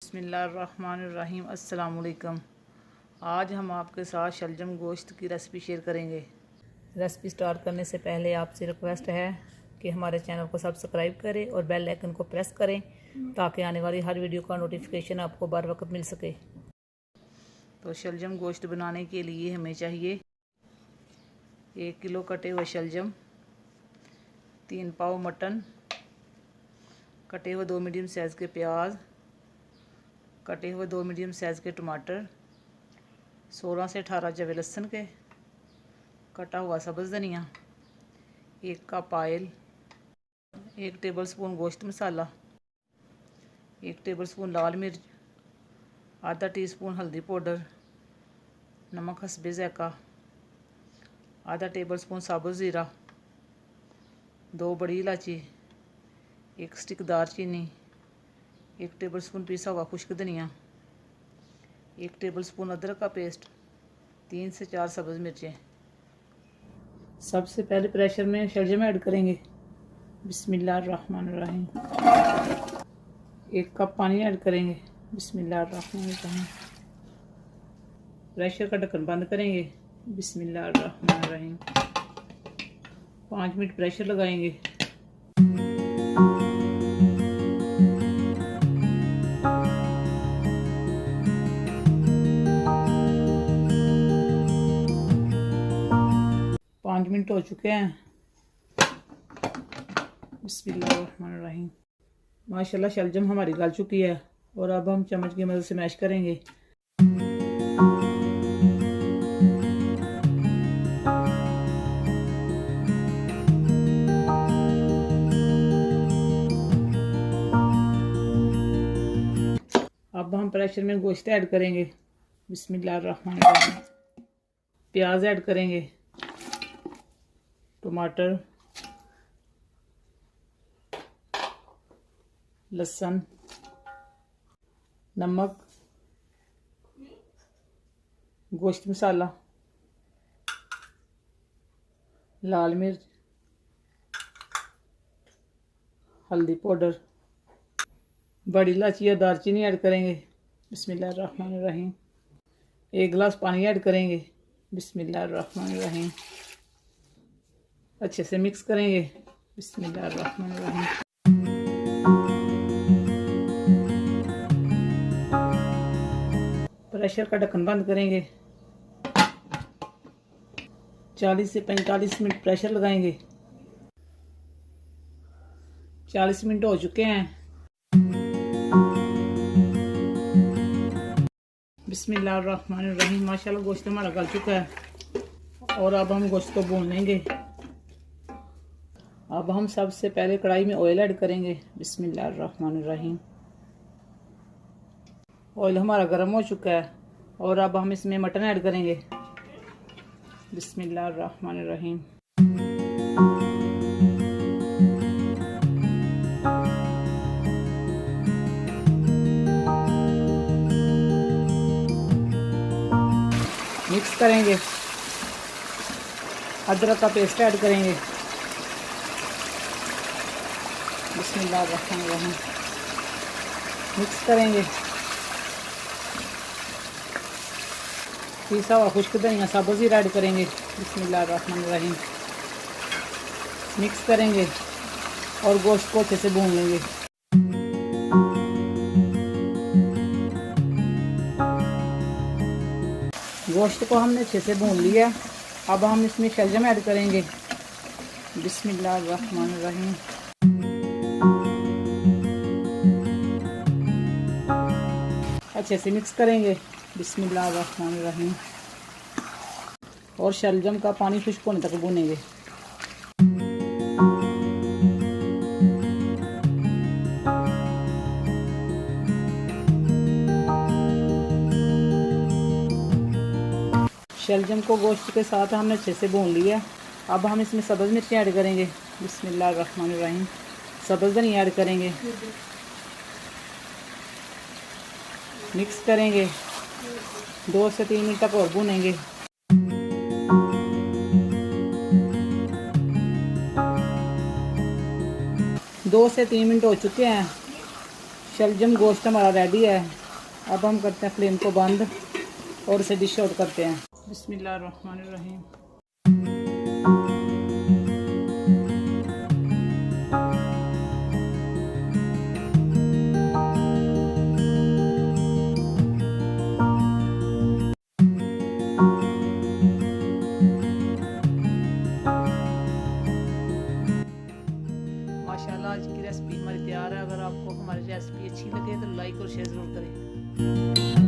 बिस्मिल्लाहिर्रहमानिर्रहीम। अस्सलाम वालेकुम। आज हम आपके साथ शलजम गोश्त की रेसिपी शेयर करेंगे। रेसिपी स्टार्ट करने से पहले आपसे रिक्वेस्ट है कि हमारे चैनल को सब्सक्राइब करें और बेल आइकन को प्रेस करें ताकि आने वाली हर वीडियो का नोटिफिकेशन आपको बर वक्त मिल सके। तो शलजम गोश्त बनाने के लिए हमें चाहिए 1 किलो कटे हुए शलजम, 3 पाव मटन, कटे हुए 2 मीडियम साइज़ के प्याज, कटे हुए 2 मीडियम साइज़ के टमाटर, 16 से 18 जवे लहसुन के, कटा हुआ सब्ज़ धनिया, 1 कप ऑयल, 1 टेबलस्पून गोश्त मसाला, 1 टेबलस्पून लाल मिर्च, आधा टीस्पून हल्दी पाउडर, नमक हस्बे ज़ायक़ा, आधा टेबलस्पून साबुत ज़ीरा, 2 बड़ी इलायची, 1 स्टिक दारचीनी, 1 टेबलस्पून पिसा हुआ खुश्क धनिया, 1 टेबलस्पून अदरक का पेस्ट, 3 से 4 सब्ज़ मिर्चें। सबसे पहले प्रेशर में शलजम ऐड करेंगे। बिस्मिल्लाहिर्रहमानिर्रहीम। 1 कप पानी ऐड करेंगे। बिस्मिल्लाहिर्रहमानिर्रहीम। प्रेशर का ढक्कन बंद करेंगे। बिस्मिल्लाहिर्रहमानिर्रहीम। 5 मिनट प्रेशर लगाएंगे। पाँच मिनट हो चुके हैं। बिस्मिल्लाहिर्रहमानिर्रहीम। माशाल्लाह शलजम हमारी गल चुकी है और अब हम चम्मच की मदद से मैश करेंगे। अब हम प्रेशर में गोश्त ऐड करेंगे। बिस्मिल्लाहिर्रहमानिर्रहीम। प्याज ऐड करेंगे, टमाटर, लहसुन, नमक, गोश्त मसाला, लाल मिर्च, हल्दी पाउडर, बड़ी इलायची या दालचीनी ऐड करेंगे। बिस्मिल्लाहिर्रहमानिर्रहीम। 1 गिलास पानी ऐड करेंगे। बिस्मिल्लाहिर्रहमानिर्रहीम। अच्छे से मिक्स करेंगे। बिस्मिल्लाहिर्रहमानिर्रहीम। प्रेशर का ढक्कन बंद करेंगे। 40 से 45 मिनट प्रेशर लगाएंगे। 40 मिनट हो चुके हैं। बिस्मिल्लाहिर्रहमानिर्रहीम। माशाल्लाह गोश्त हमारा गल चुका है और अब हम गोश्त को भून लेंगे। अब हम सबसे पहले कढ़ाई में ऑयल ऐड करेंगे। बिस्मिल्लाहिर्रहमानिर्रहीम। ऑयल हमारा गर्म हो चुका है और अब हम इसमें मटन ऐड करेंगे। बिस्मिल्लाहिर्रहमानिर्रहीम। मिक्स करेंगे। अदरक का पेस्ट ऐड करेंगे। बिस्मिल्लाहिर्रहमानिर्रहीम। मिक्स करेंगे। पिसा हुआ खुश्क धनिया साबुत ज़ीरा ऐड करेंगे। बिस्मिल्लाहिर्रहमानिर्रहीम। मिक्स करेंगे और गोश्त को अच्छे से भून लेंगे। गोश्त को हमने अच्छे से भून लिया। अब हम इसमें शलजम ऐड करेंगे। बिस्मिल्लाहिर्रहमानिर्रहीम। अच्छे से मिक्स करेंगे। बिस्मिल्लाहिर्रहमानिर्रहीम। और शलजम का पानी खुश्क होने तक भूनेंगे। शलजम को गोश्त के साथ हमने अच्छे से भून लिया। अब हम इसमें सब्ज़ मिर्ची ऐड करेंगे। बिस्मिल्लाहिर्रहमानिर्रहीम। सब्ज़ धनिया ऐड करेंगे। मिक्स करेंगे। 2 से 3 मिनट तक और भूनेंगे। दो से 3 मिनट हो चुके हैं। शलजम गोश्त हमारा रेडी है। अब हम करते हैं फ्लेम को बंद और इसे डिश आउट करते हैं। बिस्मिल्लाहिर्रहमानिर्रहीम। माशाल्लाह आज की रेसिपी हमारी तैयार है। अगर आपको हमारी रेसिपी अच्छी लगे तो लाइक और शेयर ज़रूर करें।